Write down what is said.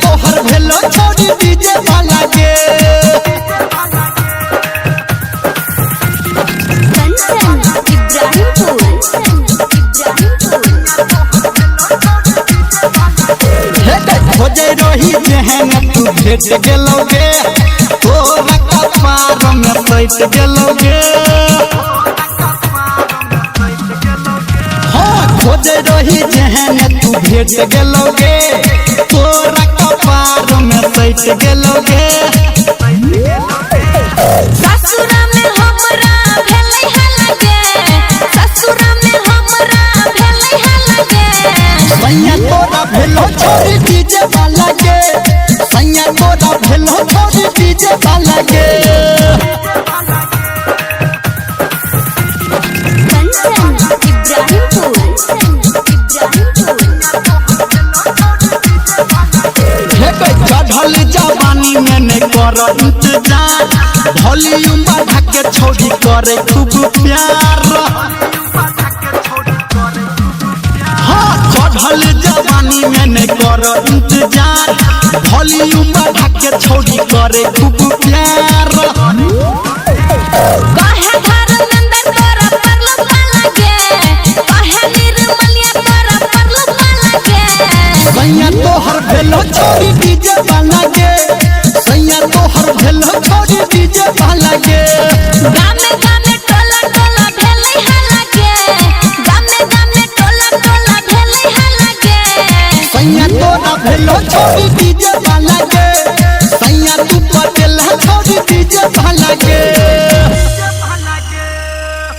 तोहर भेलो छोड़ी डीजे वाला के खोजे रही जहन तू भेट गेलोगे तोरा कपार में सैट गेलोगे हाँ खोजे रही जहन तू भेट गेलोगे तोरा कपार में सैट गेलोगे ससुरा में हमरा भेलै हलगे ससुरा में हमरा भेलै हलगे सैया तोरा भेलो छोड़ी डीजे वाला के सैया तोरा भेलो छोड़ी डीजे वाला के चढ़ल जवानी में नहीं कर इंतजार वॉल्यूम बढ़ा के छोड़ी करे खूब प्यार हाँ चढ़ल जवानी में नहीं कर इंतजार वॉल्यूम बढ़ा के छोड़ी करे खूब प्यार काहे धर्मेंद्र तोरा परलो लगे काहे निर्मलिया तोरा परलो लगे सैया तोहर भेलो छोड़ी डीजे वाला के सैया तोहर भेलो छोड़ी डीजे वाला के गामे गामे टोला टोला भेलै हलगे गामे गामे टोला टोला भेलै हलगे सैया तोरा भेलो छोड़ी डीजे वाला के सैया तू पटेल छोड़ी